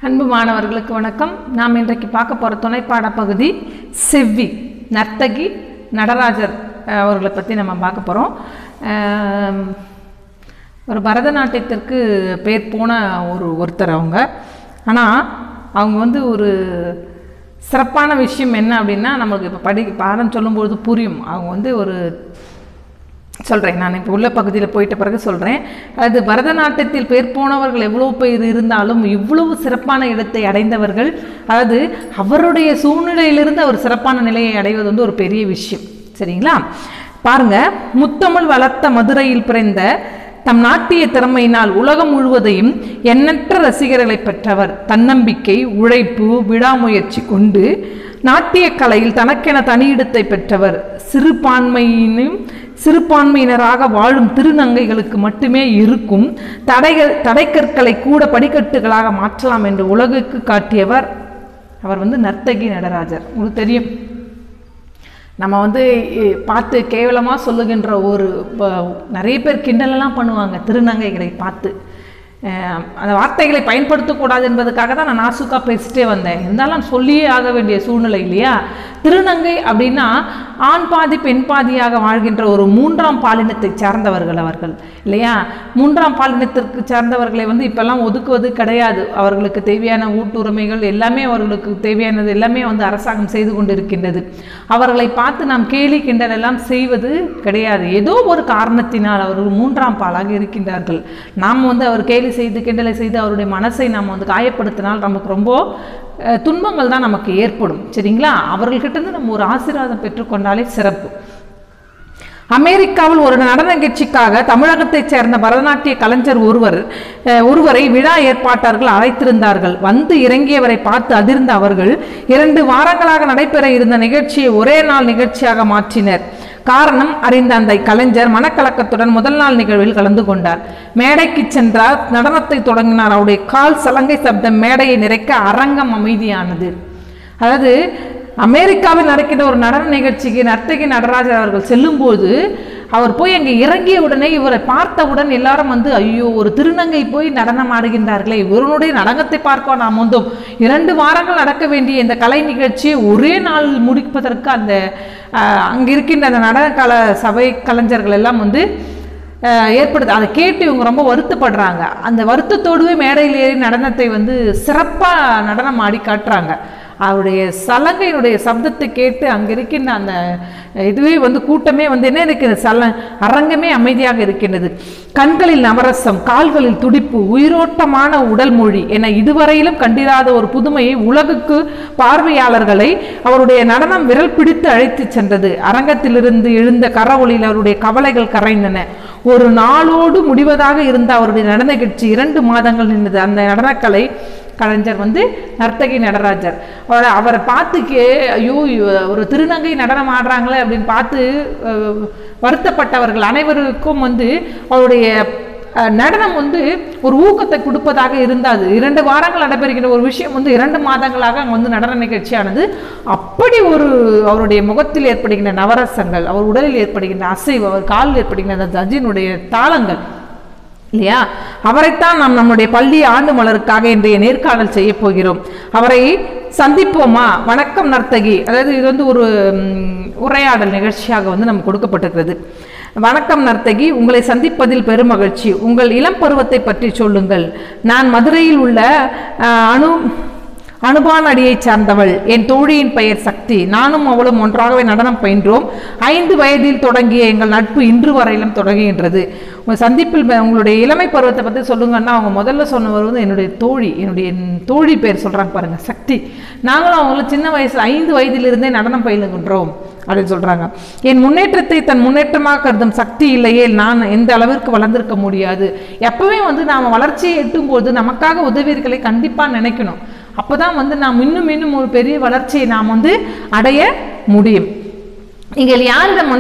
அன்பு மாணவர்களுக்கு வணக்கம். நாம் இன்றைக்கு பார்க்க போகிற துணைப்பாட பகுதி செவ்வி நர்த்தகி நடராஜர் அவர்களை பற்றி நம்ம பார்க்க போகிறோம். ஒரு பரதநாட்டியத்திற்கு பேர் போன ஒருத்தர் அவங்க. ஆனால் அவங்க ஒரு சிறப்பான விஷயம் என்ன அப்படின்னா, நம்மளுக்கு இப்போ பாடம் சொல்லும்பொழுது புரியும். அவங்க ஒரு சொல்கிறேன், நான் இப்போ உள்ள பகுதியில் போயிட்ட பிறகு சொல்கிறேன். அது பரதநாட்டியத்தில் பேர் போனவர்கள் எவ்வளோ பேர் இருந்தாலும் இவ்வளவு சிறப்பான இடத்தை அடைந்தவர்கள், அதாவது அவருடைய சூழ்நிலையிலிருந்து அவர் சிறப்பான நிலையை அடைவது ஒரு பெரிய விஷயம். சரிங்களா? பாருங்க, முத்தமிழ் வளர்த்த மதுரையில் பிறந்த தம் நாட்டிய திறமையினால் உலகம் முழுவதையும் எண்ணற்ற ரசிகர்களை பெற்றவர். தன்னம்பிக்கை, உழைப்பு, விடாமுயற்சி கொண்டு நாட்டிய கலையில் தனக்கென தனியிடத்தை பெற்றவர். சிறுபான்மையினராக வாழும் திருநங்கைகளுக்கு மட்டுமே இருக்கும் தடைக்கற்களை கூட படிக்கட்டுகளாக மாற்றலாம் என்று உலகுக்கு காட்டியவர். அவர் நர்த்தகி நடராஜர். உங்களுக்கு தெரியும், நம்ம பார்த்து கேவலமாக சொல்லுகின்ற நிறைய பேர் கிண்டலெல்லாம் பண்ணுவாங்க திருநங்கைகளை பார்த்து. அந்த வார்த்தைகளை பயன்படுத்தக்கூடாது என்பதுக்காக தான் நான் நாசுக்கா பேசிட்டே வந்தேன். இருந்தாலும் சொல்லியே ஆக வேண்டிய சூழ்நிலை இல்லையா? திருநங்கை அப்படின்னா ஆண் பாதி பெண் பாதியாக வாழ்கின்ற ஒரு மூன்றாம் பாலினத்தை சார்ந்தவர்கள் அவர்கள் இல்லையா? மூன்றாம் பாலினத்திற்கு சார்ந்தவர்களை இப்பெல்லாம் ஒதுக்குவது கிடையாது. அவர்களுக்கு தேவையான ஊட்டுரிமைகள் எல்லாமே, அவர்களுக்கு தேவையானது எல்லாமே அரசாங்கம் செய்து கொண்டிருக்கின்றது. அவர்களை பார்த்து நாம் கேலி கிண்டல் எல்லாம் செய்வது கிடையாது. ஏதோ ஒரு காரணத்தினால் அவர்கள் மூன்றாம் பாலாக இருக்கின்றார்கள். நாம் அவர் கேலி செய்து கிண்டலை செய்து அவருடைய மனசை நாம் காயப்படுத்தினால் நமக்கு ரொம்ப துன்பங்கள் தான் நமக்கு ஏற்படும். சரிங்களா? அவர்கள்கிட்ட நம்ம ஒரு ஆசீர்வாதம் பெற்றுக்கொண்டாலே சிறப்பு. அமெரிக்காவில் ஒரு நடன நிகழ்ச்சிக்காக தமிழகத்தைச் சேர்ந்த பரதநாட்டிய கலைஞர் ஒருவரை விழா ஏற்பாட்டாளர்கள் அழைத்திருந்தார்கள். இறங்கியவரை பார்த்து அதிர்ந்த அவர்கள் 2 வாரங்களாக நடைபெற இருந்த நிகழ்ச்சியை ஒரே நாள் நிகழ்ச்சியாக மாற்றினர். காரணம் அறிந்த அந்த கலைஞர் மனக்கலக்கத்துடன் முதல் நாள் நிகழ்வில் கலந்து கொண்டார். மேடைக்கு சென்றார், நடனத்தை தொடங்கினார். அவருடைய கால் சலங்கை சப்தம் மேடையை நிறைக்க அரங்கம் அமைதியானது. அதாவது அமெரிக்காவில் நடக்கின்ற ஒரு நடன நிகழ்ச்சிக்கு நர்த்தகி நடராஜர் அவர்கள் செல்லும்போது அவர் போய் அங்கே இறங்கிய உடனே இவரை பார்த்தவுடன் எல்லாரும் ஐயோ, ஒரு திருநங்கை போய் நடனம் ஆடுகின்றார்களே, இவருடைய நடனத்தை பார்க்க நாம் 2 வாரங்கள் நடக்க வேண்டிய இந்த கலை நிகழ்ச்சியை ஒரே நாள் முடிப்பதற்கு அங்கே இருக்கின்ற அந்த நடன சபை கலைஞர்கள் எல்லாம் ஏற்படுது. அதை கேட்டு இவங்க ரொம்ப வருத்தப்படுறாங்க. அந்த வருத்தத்தோடுவே மேடையில் ஏறி நடனத்தை சிறப்பாக நடனம் ஆடி காட்டுறாங்க. அவருடைய சலங்கையினுடைய சப்தத்தை கேட்டு அங்கே இருக்கின்ற அந்த இதுவே கூட்டமே என்ன இருக்குது, அரங்கமே அமைதியாக இருக்கின்றது. கண்களில் நவரசம், கால்களில் துடிப்பு, உயிரோட்டமான உடல் மொழி என இதுவரையிலும் கண்டிராத ஒரு புதுமையை உலகுக்கு பார்வையாளர்களை அவருடைய நடனம் விரல் பிடித்து அழைத்து சென்றது. அரங்கத்திலிருந்து எழுந்த கரவொலியில் அவருடைய கவலைகள் கரைந்தன. ஒரு நாளோடு முடிவதாக இருந்த அவருடைய நடன நிகழ்ச்சி 2 மாதங்கள் நின்றது. அந்த நடனக்கலை கலைஞர் நர்த்தகி நடராஜர். அவரை பார்த்து ஐயோ, ஒரு திருநங்கை நடனம் ஆடுறாங்களே அப்படின்னு பார்த்து வருத்தப்பட்டவர்கள் அனைவருக்கும் அவருடைய நடனம் ஒரு ஊக்கத்தை கொடுப்பதாக இருந்தது. 2 வாரங்கள் நடைபெறுகின்ற ஒரு விஷயம் 2 மாதங்களாக அங்கே நடன நிகழ்ச்சியானது. அப்படி அவருடைய முகத்தில் ஏற்படுகின்ற நவரசங்கள், அவர் உடலில் ஏற்படுகின்ற அசைவு, அவர் காலில் ஏற்படுகின்ற அந்த ஜஜினுடைய தாளங்கள் இல்லையா, அவரைத்தான் நாம் நம்முடைய பள்ளி ஆண்டு மலருக்காக இன்றைய நேர்காணல் செய்ய போகிறோம். அவரை சந்திப்போமா? வணக்கம் நர்த்தகி. அதாவது இது ஒரு உரையாடல் நிகழ்ச்சியாக நம்ம கொடுக்கப்பட்டிருக்கிறது. வணக்கம் நர்த்தகி, உங்களை சந்திப்பதில் பெருமகிழ்ச்சி. உங்கள் இளம் பருவத்தை பற்றி சொல்லுங்கள். நான் மதுரையில் உள்ள அனுபான் அடியை சார்ந்தவள். என் தோழியின் பெயர் சக்தி. நானும் அவளும் ஒன்றாகவே நடனம் பயின்றோம். 5 வயதில் தொடங்கிய எங்கள் நட்பு இன்று வரையிலும் தொடங்குகின்றது. உங்கள் சந்திப்பில் உங்களுடைய இளமை பருவத்தை பற்றி சொல்லுங்கன்னா, அவங்க முதல்ல சொன்னவர் என்னுடைய தோழி பேர் சொல்கிறாங்க பாருங்க, சக்தி. நாங்களும் அவங்களும் சின்ன வயசில் 5 வயதிலிருந்தே நடனம் பயிலுகின்றோம் அப்படின்னு சொல்கிறாங்க. என் முன்னேற்றத்தை தன் முன்னேற்றமாக கருதும் சக்தி இல்லையே நான் எந்த அளவிற்கு வளர்ந்திருக்க முடியாது. எப்பவுமே நாம் வளர்ச்சியை எட்டும்போது நமக்காக உதவியர்களை கண்டிப்பாக நினைக்கணும். அப்போதான் நாம் இன்னும் ஒரு பெரிய வளர்ச்சியை நாம் அடைய முடியும். நீங்கள் யாரிடம்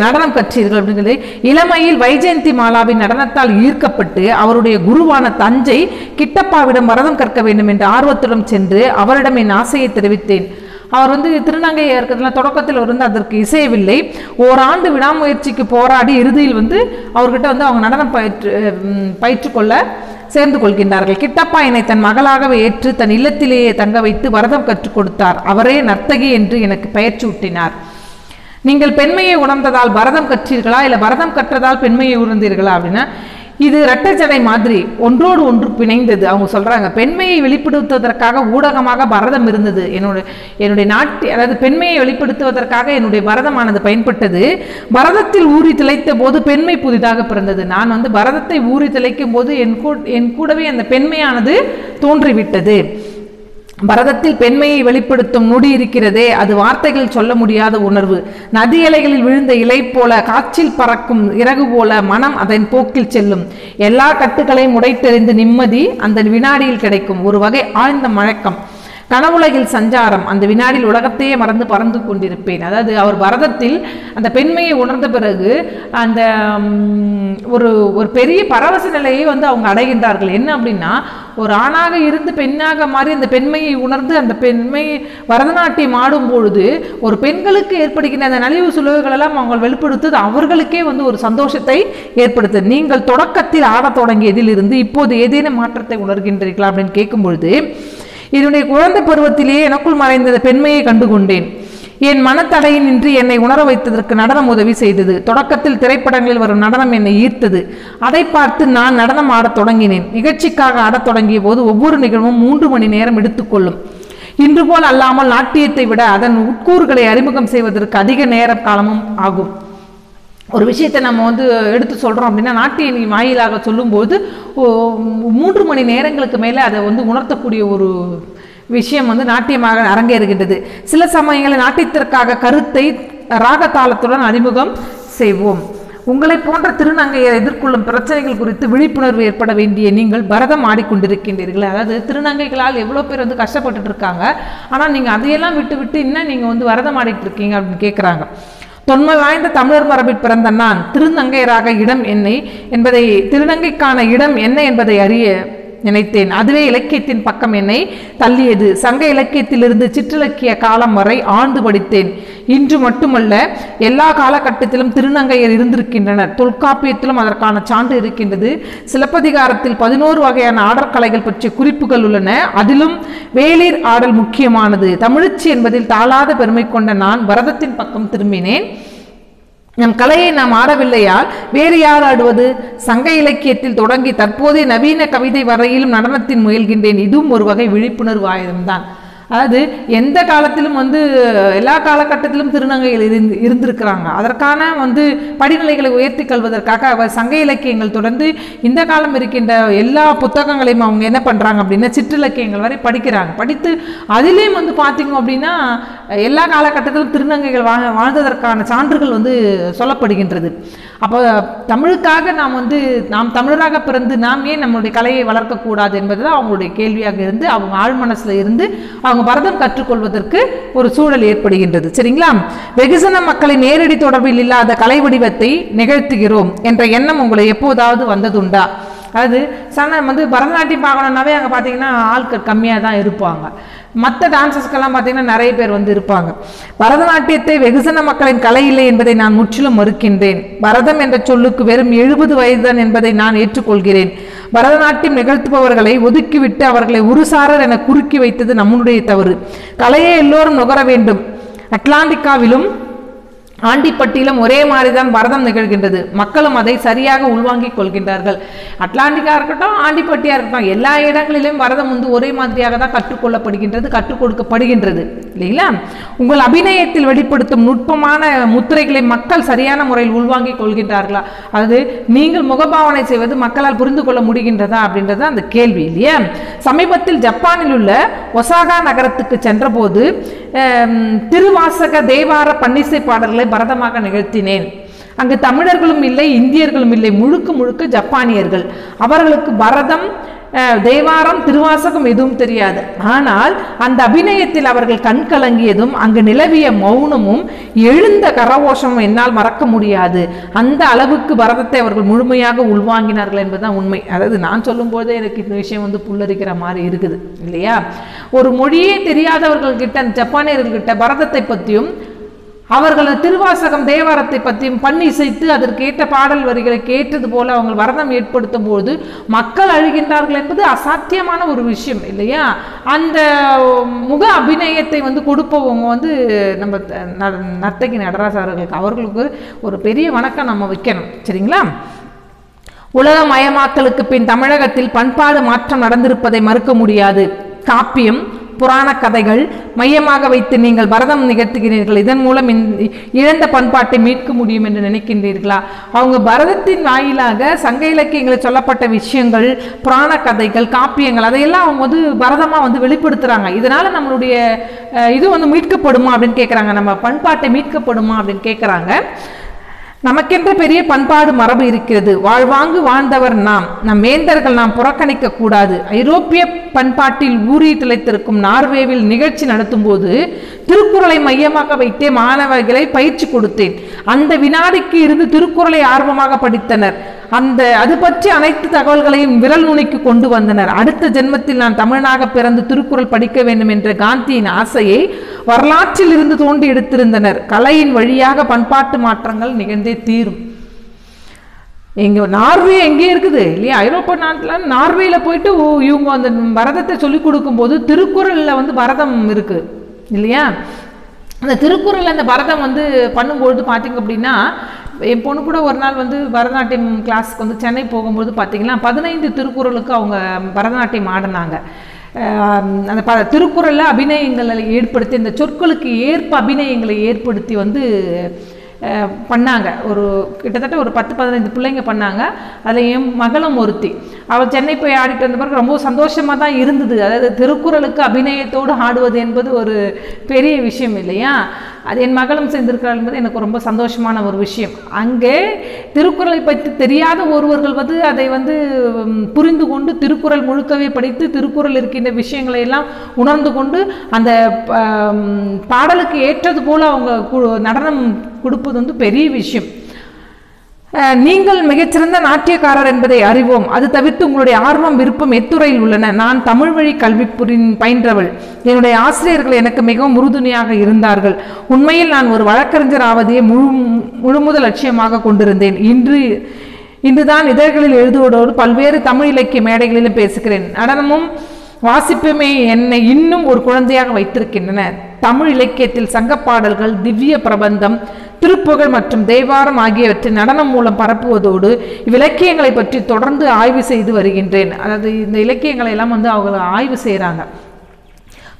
நடனம் கற்றீர்கள் அப்படிங்கிறது, இளமையில் வைஜெயந்தி மாலாவின் நடனத்தால் ஈர்க்கப்பட்டு அவருடைய குருவான தஞ்சை கிட்டப்பாவிடம் பரதம் கற்க வேண்டும் என்ற ஆர்வத்துடன் சென்று அவரிடம் என் ஆசையை தெரிவித்தேன். அவர் திருநங்கையாக இருக்கிறதுல தொடக்கத்தில் அதற்கு இசையவில்லை. ஓராண்டு விடாமுயற்சிக்கு போராடி இறுதியில் அவர்கிட்ட அவங்க நடனம் பயிற்றுக்கொள்ள சேர்ந்து கொள்கின்றார்கள். கிட்டப்பா என்னை தன் மகளாகவே ஏற்று தன் இல்லத்திலேயே தங்க வைத்து பரதம் கற்றுக் கொடுத்தார். அவரே நர்த்தகி என்று எனக்கு பெயர் சூட்டினார். நீங்கள் பெண்மையை உணர்ந்ததால் பரதம் கற்றீர்களா, இல்லை பரதம் கற்றதால் பெண்மையை உணர்ந்தீர்களா அப்படின்னா, இது இரட்டை ஜடை மாதிரி ஒன்றோடு ஒன்று பிணைந்தது. அவங்க சொல்றாங்க, பெண்மையை வெளிப்படுத்துவதற்காக ஊடகமாக பரதம் இருந்தது. என்னுடைய நாட்டு, அதாவது பெண்மையை வெளிப்படுத்துவதற்காக என்னுடைய பரதமானது பயன்பட்டது. பரதத்தில் ஊறி திளைத்த போது பெண்மை புதிதாக பிறந்தது. நான் பரதத்தை ஊறி திளைக்கும் போது என் கூடவே அந்த பெண்மையானது தோன்றிவிட்டது. பரதத்தில் பெண்மையை வெளிப்படுத்தும் நொடி இருக்கிறதே, அது வார்த்தைகளில் சொல்ல முடியாத உணர்வு. நதி இலைகளில் விழுந்த இலை போல, காற்றில் பறக்கும் இறகு போல மனம் அதன் போக்கில் செல்லும். எல்லா கட்டுகளையும் உடைத்தெறிந்து நிம்மதி அந்த வினாடியில் கிடைக்கும். ஒரு வகை ஆழ்ந்த மழக்கம், கனவுலகில் சஞ்சாரம். அந்த வினாடியில் உலகத்தையே மறந்து பறந்து கொண்டிருப்பேன். அதாவது அவர் பரதத்தில் அந்த பெண்மையை உணர்ந்த பிறகு அந்த ஒரு பெரிய பரவச நிலையை அவங்க அடைகின்றார்கள். என்ன அப்படின்னா, ஒரு ஆணாக இருந்து பெண்ணாக மாறி அந்த பெண்மையை உணர்ந்து அந்த பெண்மை பரதநாட்டியம் ஆடும் பொழுது ஒரு பெண்களுக்கு ஏற்படுகின்ற அந்த நலிவு சுழுவுகள் எல்லாம் அவங்க வெளிப்படுத்துவது அவர்களுக்கே ஒரு சந்தோஷத்தை ஏற்படுத்து. நீங்கள் தொடக்கத்தில் ஆடத் தொடங்கியதிலிருந்து இப்போது ஏதேனும் மாற்றத்தை உணர்கின்றீர்களா அப்படின்னு கேட்கும் பொழுது, இதனுடைய குழந்தை பருவத்திலேயே எனக்குள் மறைந்த பெண்மையை கண்டுகொண்டேன். என் மனத்தடையினின்றி என்னை உணர வைத்ததற்கு நடனம் உதவி செய்தது. தொடக்கத்தில் திரைப்படங்களில் வரும் நடனம் என்னை ஈர்த்தது. அதை பார்த்து நான் நடனம் ஆடத் தொடங்கினேன். நிகழ்ச்சிக்காக ஆடத் தொடங்கிய போது ஒவ்வொரு நிகழ்வும் 3 மணி நேரம் எடுத்துக்கொள்ளும். இன்று போல் அல்லாமல் நாட்டியத்தை விட அதன் உட்கூறுகளை அறிமுகம் செய்வதற்கு அதிக நேர காலமும் ஆகும். ஒரு விஷயத்தை நம்ம எடுத்து சொல்கிறோம் அப்படின்னா, நாட்டிய வாயிலாக சொல்லும்போது 3 மணி நேரங்களுக்கு மேலே அதை உணர்த்தக்கூடிய ஒரு விஷயம் நாட்டியமாக அரங்கேறுகின்றது. சில சமயங்களில் நாட்டியத்திற்காக கருத்தை ராகதாளத்துடன் அறிமுகம் செய்வோம். உங்களை போன்ற திருநங்கையை எதிர்கொள்ளும் பிரச்சனைகள் குறித்து விழிப்புணர்வு ஏற்பட வேண்டிய நீங்கள் பரதம் ஆடிக்கொண்டிருக்கின்றீர்கள். அதாவது திருநங்கைகளால் எவ்வளோ பேர் கஷ்டப்பட்டுட்டு இருக்காங்க, ஆனால் நீங்கள் அதையெல்லாம் விட்டு இன்னும் நீங்கள் பரதம் ஆடிட்டு இருக்கீங்க அப்படின்னு கேட்குறாங்க. தொன்மை வாய்ந்த தமிழர் மரபில் பிறந்த நான் திருநங்கையராக இடம் என்னை என்பதை, திருநங்கைக்கான இடம் என்ன என்பதை அறிய நினைத்தேன். அதுவே இலக்கியத்தின் பக்கம் என்னை தள்ளியது. சங்க இலக்கியத்திலிருந்து சிற்றிலக்கிய காலம் வரை ஆழ்ந்து படித்தேன். இன்று மட்டுமல்ல, எல்லா காலகட்டத்திலும் திருநங்கையர் இருந்திருக்கின்றனர். தொல்காப்பியத்திலும் அதற்கான சான்று இருக்கின்றது. சிலப்பதிகாரத்தில் 11 வகையான ஆடற்கலைகள் பற்றிய குறிப்புகள் உள்ளன. அதிலும் வேளிர் ஆடல் முக்கியமானது. தமிழச்சி என்பதில் தாளாத பெருமை கொண்ட நான் பரதத்தின் பக்கம் திரும்பினேன். நம் கலையை நாம் ஆடவில்லையால் வேறு யார் ஆடுவது? சங்க இலக்கியத்தில் தொடங்கி தற்போதைய நவீன கவிதை வரையிலும் நடனத்தின் முயல்கின்றேன். இதுவும் ஒரு வகை விழிப்புணர்வு ஆயுதம்தான். அதாவது எந்த காலத்திலும் எல்லா காலகட்டத்திலும் திருநங்கைகள் இருந்திருக்கிறாங்க. அதற்கான படிநிலைகளை உயர்த்தி கொள்வதற்காக சங்க இலக்கியங்கள் தொடர்ந்து இந்த காலம் இருக்கின்ற எல்லா புத்தகங்களையும் அவங்க என்ன பண்ணுறாங்க அப்படின்னா, சிற்றிலக்கியங்கள் வரை படிக்கிறாங்க. படித்து அதிலேயும் பார்த்தீங்க அப்படின்னா எல்லா காலகட்டத்திலும் திருநங்கைகள் வாழ்ந்ததற்கான சான்றுகள் சொல்லப்படுகின்றது. அப்போ தமிழுக்காக நாம் தமிழராக பிறந்து நாம் ஏன் நம்மளுடைய கலையை வளர்க்கக்கூடாது என்பதுதான் அவங்களுடைய கேள்வியாக இருந்து அவங்க ஆழ்மனசுல இருந்து அவங்க பரதம் கற்றுக்கொள்வதற்கு ஒரு சூழல் ஏற்படுகின்றது. சரிங்களா? வெகுஜன மக்களின் நேரடி தொடர்பில் இல்லாத கலை வடிவத்தை நிகழ்த்துகிறோம் என்ற எண்ணம் உங்களை எப்போதாவது வந்ததுண்டா? அதாவது பரதநாட்டியம் பார்க்கணுன்னாவே அங்கே பார்த்தீங்கன்னா ஆட்கள் கம்மியாக தான் இருப்பாங்க. மற்ற டான்சஸ்க்கெல்லாம் பார்த்தீங்கன்னா நிறைய பேர் இருப்பாங்க. பரதநாட்டியத்தை வெகுஜன மக்களின் கலை இல்லை என்பதை நான் முற்றிலும் மறுக்கின்றேன். பரதம் என்ற சொல்லுக்கு வெறும் 70 வயதுதான் என்பதை நான் ஏற்றுக்கொள்கிறேன். பரதநாட்டியம் நிகழ்த்துபவர்களை ஒதுக்கிவிட்டு அவர்களை உருசாரர் என குறுக்கி வைத்தது நம்முடைய தவறு. கலையை எல்லோரும் நுகர வேண்டும். அட்லாண்டிக்காவிலும் ஆண்டிப்பட்டியிலும் ஒரே மாதிரிதான் பரதம் நிகழ்கின்றது. மக்களும் அதை சரியாக உள்வாங்கிக் கொள்கின்றார்கள். அட்லாண்டிக்கா இருக்கட்டும், ஆண்டிப்பட்டியா இருக்கட்டும், எல்லா இடங்களிலும் பரதம் ஒரே மாதிரியாக தான் கற்றுக்கொள்ளப்படுகின்றது, கற்றுக் கொடுக்கப்படுகின்றது. இல்லைங்களா? உங்கள் அபிநயத்தில் வெளிப்படுத்தும் நுட்பமான முத்திரைகளை மக்கள் சரியான முறையில் உள்வாங்கிக் கொள்கின்றார்களா? அதாவது நீங்கள் முகபாவனை செய்வது மக்களால் புரிந்து கொள்ள முடிகின்றதா அப்படின்றது அந்த கேள்வி. இல்லையா? சமீபத்தில் ஜப்பானில் உள்ள ஒசாகா நகரத்துக்கு சென்ற போது திருவாசக தேவார பன்னிசை பாடல்களை பரதமாக நிகழ்த்தினேன். அங்கு தமிழர்களும் இல்லை, இந்தியர்களும் இல்லை, முழுக்க முழுக்க ஜப்பானியர்கள். அவர்களுக்கு பரதம், தேவாரம், திருவாசகம் எதுவும் தெரியாது. ஆனால் அந்த அபிநயத்தில் அவர்கள் கண் கலங்கியதும் அங்கு நிலவிய மௌனமும் எழுந்த கரகோஷமும் என்னால் மறக்க முடியாது. அந்த அளவுக்கு பரதத்தை அவர்கள் முழுமையாக உள்வாங்கினார்கள் என்பதுதான் உண்மை. அதாவது நான் சொல்லும் போதே எனக்கு இந்த விஷயம் புல்லரிக்கிற மாதிரி இருக்குது. இல்லையா? ஒரு மொழியே தெரியாதவர்கள் கிட்ட, ஜப்பானியர்கள் கிட்ட பரதத்தை பற்றியும் அவர்கள் திருவாசகம் தேவாரத்தை பற்றியும் பண்ணி இசைத்து அதற்கு ஏற்ற பாடல் வரிகளை கேட்டது போல அவங்க வரதம் ஏற்படுத்தும் போது மக்கள் அழுகின்றார்கள் என்பது அசாத்தியமான ஒரு விஷயம் இல்லையா? அந்த முக அபிநயத்தை வந்து கொடுப்பவங்க வந்து நம்ம நர்த்தகி நடராஜ் அவர்களுக்கு ஒரு பெரிய வணக்கம் நம்ம வைக்கணும். சரிங்களா? உலகமயமாக்கலுக்கு பின் தமிழகத்தில் பண்பாடு மாற்றம் நடந்திருப்பதை மறுக்க முடியாது. காப்பியம், புராண கதைகள் மையமாக வைத்து நீங்கள் பரதம் நிகழ்த்துகிறீர்கள். இதன் மூலம் இழந்த பண்பாட்டை மீட்க முடியும் என்று நினைக்கின்றீர்களா? அவங்க பரதத்தின் வாயிலாக சங்க இலக்கியங்களில் சொல்லப்பட்ட விஷயங்கள், புராண கதைகள், காப்பியங்கள் அதையெல்லாம் அவங்க வந்து பரதமாக வந்து வெளிப்படுத்துகிறாங்க. இதனால் நம்மளுடைய இது வந்து மீட்கப்படுமா அப்படின்னு கேட்குறாங்க. நம்ம பண்பாட்டை மீட்கப்படுமா அப்படின்னு கேட்குறாங்க. நமக்கென்ற பெரிய பண்பாடு மரபு இருக்கிறது. வாழ்வாங்கு வாழ்ந்தவர் நம் வேந்தர்கள் நாம் புறக்கணிக்க கூடாது. ஐரோப்பிய பண்பாட்டில் ஊறி திளைத்திருக்கும் நார்வேவில் நிகழ்ச்சி நடத்தும் போது திருக்குறளை மையமாக வைத்தே மாணவர்களை பயிற்சி கொடுத்தேன். அந்த வினாடிக்கு இருந்து திருக்குறளை ஆர்வமாக படித்தனர். அது பற்றி அனைத்து தகவல்களையும் விரல் நுனிக்கு கொண்டு வந்தனர். அடுத்த ஜென்மத்தில் நான் தமிழனாக பிறந்து திருக்குறள் படிக்க வேண்டும் என்ற காந்தியின் ஆசையை வரலாற்றில் இருந்து தோண்டி எடுத்திருந்தனர். கலையின் வழியாக பண்பாட்டு மாற்றங்கள் நிகழ்ந்தே தீரும். எங்க நார்வே எங்கே இருக்குது இல்லையா? ஐரோப்பா நாட்டில் நார்வேல போயிட்டு இவங்க அந்த பரதத்தை சொல்லிக் கொடுக்கும் போது திருக்குறள்ல வந்து பரதம் இருக்கு இல்லையா? அந்த திருக்குறள் அந்த பரதம் வந்து பண்ணும்பொழுது பார்த்தீங்க அப்படின்னா, என் பொண்ணு கூட ஒரு நாள் வந்து பரதநாட்டியம் கிளாஸ்க்கு வந்து சென்னை போகும்போது பார்த்தீங்கன்னா 15 திருக்குறளுக்கு அவங்க பரதநாட்டியம் ஆடினாங்க. அந்த திருக்குறளில் அபிநயங்களை ஏற்படுத்தி, இந்த சொற்களுக்கு ஏற்ப அபிநயங்களை ஏற்படுத்தி வந்து பண்ணாங்க. கிட்டத்தட்ட ஒரு 10-15 பிள்ளைங்க பண்ணாங்க. அதில் என் மகளும் ஒருத்தி. அவள் சென்னை போய் ஆடிட்டு வந்த பிறகு ரொம்ப சந்தோஷமாக தான் இருந்தது. அதாவது திருக்குறளுக்கு அபிநயத்தோடு ஆடுவது என்பது ஒரு பெரிய விஷயம் இல்லையா? அது என் மகளும் சேர்ந்திருக்கிறாள் என்பது எனக்கு ரொம்ப சந்தோஷமான ஒரு விஷயம். அங்கே திருக்குறளை பற்றி தெரியாத ஒருவர்கள் வந்து அதை வந்து புரிந்து கொண்டு திருக்குறள் முழுக்கவே படித்து திருக்குறள் இருக்கின்ற விஷயங்களை எல்லாம் உணர்ந்து கொண்டு அந்த பாடலுக்கு ஏற்றது போல அவங்க நடனம் கொடுப்பது வந்து பெரிய விஷயம். நீங்கள் மிகச்சிறந்த நாட்டியக்காரர் என்பதை அறிவோம். அது தவிர்த்து உங்களுடைய ஆர்வம், விருப்பம் எத்துறையில் உள்ளன. நான் தமிழ் வழி கல்வி பயின்றவள். என்னுடைய ஆசிரியர்கள் எனக்கு மிகவும் உறுதுணையாக இருந்தார்கள். உண்மையில் நான் ஒரு வழக்கறிஞர் ஆவதையே முழுமுதல் லட்சியமாக கொண்டிருந்தேன். இன்றுதான் இதழ்களில் எழுதுவதோடு பல்வேறு தமிழ் இலக்கிய மேடைகளிலும் பேசுகிறேன். நடனமும் வாசிப்புமே என்னை இன்னும் ஒரு குழந்தையாக வைத்திருக்கின்றன. தமிழ் இலக்கியத்தில் சங்கப்பாடல்கள், திவ்ய பிரபந்தம், திருப்புகழ் மற்றும் தேவாரம் ஆகியவற்றை நடனம் மூலம் பரப்புவதோடு இவ்விலக்கியங்களை பற்றி தொடர்ந்து ஆய்வு செய்து வருகின்றேன். அதாவது இந்த இலக்கியங்களை எல்லாம் வந்து அவங்க ஆய்வு செய்கிறாங்க.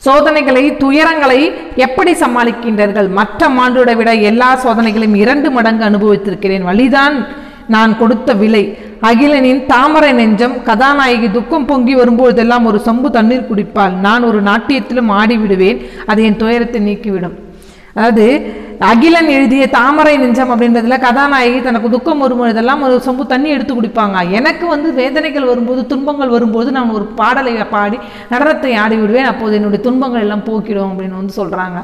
சோதனைகளை, துயரங்களை எப்படி சமாளிக்கின்றார்கள்? மற்ற மாண்டோட விட எல்லா சோதனைகளையும் 2 மடங்கு அனுபவித்திருக்கிறேன். வழிதான் நான் கொடுத்த விலை. அகிலனின் தாமரை நெஞ்சம் கதாநாயகி துக்கம் பொங்கி வரும்போதெல்லாம் ஒரு சொம்பு தண்ணீர் குடிப்பாள். நான் ஒரு நாட்டியத்திலும் ஆடிவிடுவேன். அது என் துயரத்தை நீக்கிவிடும். அதாவது அகிலன் எழுதிய தாமரை நெஞ்சம் அப்படின்றதுல கதாநாயகி தனக்கு துக்கம் வரும்போதெல்லாம் ஒரு சொம்பு தண்ணி எடுத்து குடிப்பாங்க. எனக்கு வந்து வேதனைகள் வரும்போது, துன்பங்கள் வரும்போது நான் ஒரு பாடலை பாடி நடனத்தை ஆடி விடுவேன். அப்போது என்னுடைய துன்பங்கள் எல்லாம் போக்கிடும் அப்படின்னு வந்து சொல்கிறாங்க.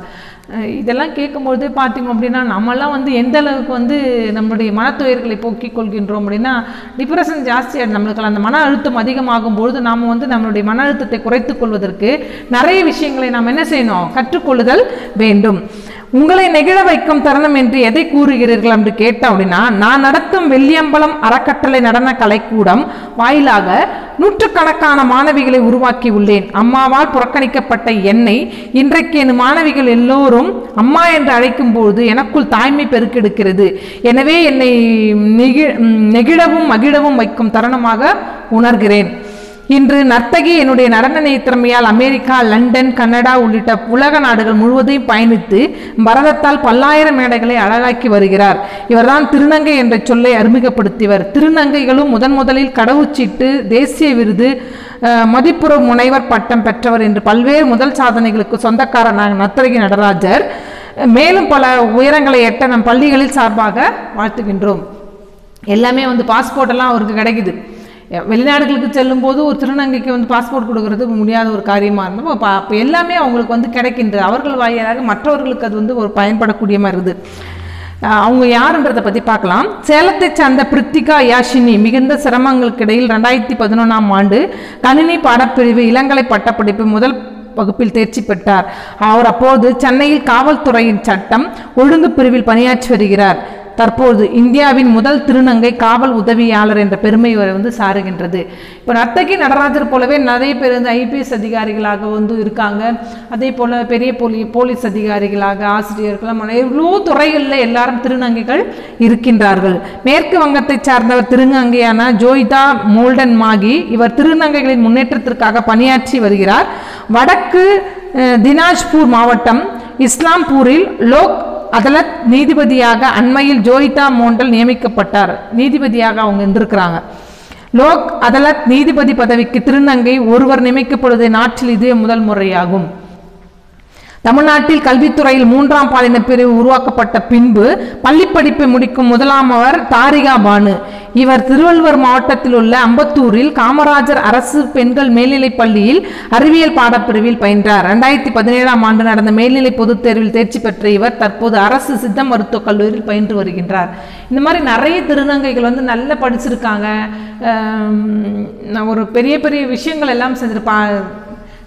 இதெல்லாம் கேட்கும்போது பார்த்தீங்க அப்படின்னா நம்மெல்லாம் வந்து எந்த அளவுக்கு வந்து நம்மளுடைய மனத்துயர்களை போக்கிக் கொள்கின்றோம் அப்படின்னா, டிப்ரெஷன் ஜாஸ்தியாக நம்மளுக்கு அந்த மன அழுத்தம் அதிகமாகும் பொழுது நாம் வந்து நம்மளுடைய மன அழுத்தத்தை குறைத்து கொள்வதற்கு நிறைய விஷயங்களை நாம் என்ன செய்யணும்? கற்றுக்கொள்ளுதல் வேண்டும். உங்களை நெகிழ வைக்கும் தருணம் என்று எதை கூறுகிறீர்கள் என்று கேட்டோம் அப்படின்னா, நான் நடத்தும் வெள்ளியம்பலம் அறக்கட்டளை நடன கலைக்கூடம் வாயிலாக நூற்றுக்கணக்கான மாணவிகளை உருவாக்கி உள்ளேன். அம்மாவால் புறக்கணிக்கப்பட்ட என்னை இன்றைக்கு என் மாணவிகள் எல்லோரும் அம்மா என்று அழைக்கும் போது எனக்குள் தாய்மை பெருக்கெடுக்கிறது. எனவே என்னை நெகிழவும் மகிழவும் வைக்கும் தருணமாக உணர்கிறேன். இன்று நர்த்தகி என்னுடைய நடன திறமையால் அமெரிக்கா, லண்டன், கனடா உள்ளிட்ட உலக நாடுகள் முழுவதையும் பயணித்து பரதத்தால் பல்லாயிரம் மேடைகளை அழகாக்கி வருகிறார். இவர்தான் திருநங்கை என்ற சொல்லை அறிமுகப்படுத்தியவர். திருநங்கைகளும் முதலில் கடவுச்சீட்டு, தேசிய விருது, மதிப்புற முனைவர் பட்டம் பெற்றவர் என்று பல்வேறு முதல் சாதனைகளுக்கு சொந்தக்காரனாக நர்த்தகி நடராஜர் மேலும் பல உயரங்களை எட்ட நம் பள்ளிகளில் சார்பாக வாழ்த்துகின்றோம். எல்லாமே வந்து பாஸ்போர்ட் எல்லாம் அவருக்கு கிடைக்குது. வெளிநாடுகளுக்கு செல்லும் போது ஒரு திருநங்கைக்கு வந்து பாஸ்போர்ட் கொடுக்கறது முடியாத ஒரு காரியமாக இருந்தோம். அப்போ எல்லாமே அவங்களுக்கு வந்து கிடைக்கின்றது. அவர்கள் வாயிலாக மற்றவர்களுக்கு அது வந்து ஒரு பயன்படக்கூடிய மாதிரி இருக்குது. அவங்க யாருன்றதை பற்றி பார்க்கலாம். சேலத்தை சார்ந்த பிரித்திகா யாஷினி மிகுந்த சிரமங்களுக்கு இடையில் 2011ஆம் ஆண்டு கணினி பாடப்பிரிவு இளங்கலை பட்டப்படிப்பு முதல் வகுப்பில் தேர்ச்சி பெற்றார். அவர் அப்போது சென்னையில் காவல்துறையின் சட்டம் ஒழுங்கு பிரிவில் பணியாற்றி வருகிறார். தற்போது இந்தியாவின் முதல் திருநங்கை காவல் உதவியாளர் என்ற பெருமை இவரை சாருகின்றது. இப்போ நர்த்தகி நடராஜர் போலவே நிறைய பேர் IPS அதிகாரிகளாக இருக்காங்க. அதே போல் பெரிய போலீஸ் அதிகாரிகளாக, ஆசிரியர்களாக, எவ்வளோ துறைகளில் எல்லாரும் திருநங்கைகள் இருக்கின்றார்கள். மேற்கு வங்கத்தை சார்ந்தவர் திருநங்கையான ஜோய்தா மோல்டன் மாகி. இவர் திருநங்கைகளின் முன்னேற்றத்திற்காக பணியாற்றி வருகிறார். வடக்கு தினாஜ்பூர் மாவட்டம் இஸ்லாம்பூரில் லோக் அதலத் நீதிபதியாக அண்மையில் ஜோய்தா மோண்டல் நியமிக்கப்பட்டார். நீதிபதியாக அவங்க இருந்திருக்கிறாங்க. லோக் அதலத் நீதிபதி பதவிக்கு திருநங்கை ஒருவர் நியமிக்கப்படுவதை நாட்டில் இதுவே முதல் முறையாகும். தமிழ்நாட்டில் கல்வித்துறையில் 3ஆம் பாலின பிரிவு உருவாக்கப்பட்ட பின்பு பள்ளிப்படிப்பை முடிக்கும் முதலாமவர் தாரிகா பானு. இவர் திருவள்ளுவர் மாவட்டத்தில் உள்ள அம்பத்தூரில் காமராஜர் அரசு பெண்கள் மேல்நிலைப் பள்ளியில் அறிவியல் பாடப்பிரிவில் பயின்றார். 2017ஆம் ஆண்டு நடந்த மேல்நிலை பொதுத் தேர்வில் தேர்ச்சி பெற்ற இவர் தற்போது அரசு சித்த மருத்துவக் கல்லூரியில் பயின்று வருகின்றார். இந்த மாதிரி நிறைய திருநங்கைகள் நல்லா படிச்சிருக்காங்க. ஒரு பெரிய பெரிய விஷயங்கள் எல்லாம் செஞ்சிருப்பா.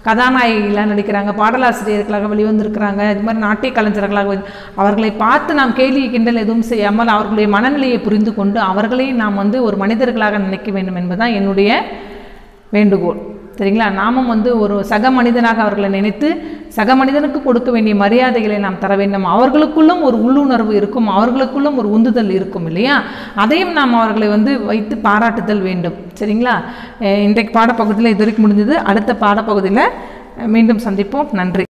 கதாநாயகிகளாக நடிக்கிறாங்க, பாடலாசிரியர்களாக வெளிவந்திருக்கிறாங்க. இது மாதிரி நாட்டிய கலைஞர்களாக அவர்களை பார்த்து நாம் கேலி கிண்டல் எதுவும் செய்யாமல் அவர்களுடைய மனநிலையை புரிந்து கொண்டு அவர்களையும் நாம் ஒரு மனிதர்களாக நினைக்க வேண்டும் என்பதுதான் என்னுடைய வேண்டுகோள். சரிங்களா? நாமும் ஒரு சக மனிதனாக அவர்களை நினைத்து சக மனிதனுக்கு கொடுக்க வேண்டிய மரியாதைகளை நாம் தர வேண்டும். அவர்களுக்குள்ளும் ஒரு உள்ளுணர்வு இருக்கும், அவர்களுக்குள்ளும் ஒரு உந்துதல் இருக்கும் இல்லையா? அதையும் நாம் அவர்களை வைத்து பாராட்டுதல் வேண்டும். சரிங்களா? இன்றைக்கு பாடப்பகுதியில் இது வரைக்கும் முடிஞ்சது. அடுத்த பாடப்பகுதியில் மீண்டும் சந்திப்போம். நன்றி.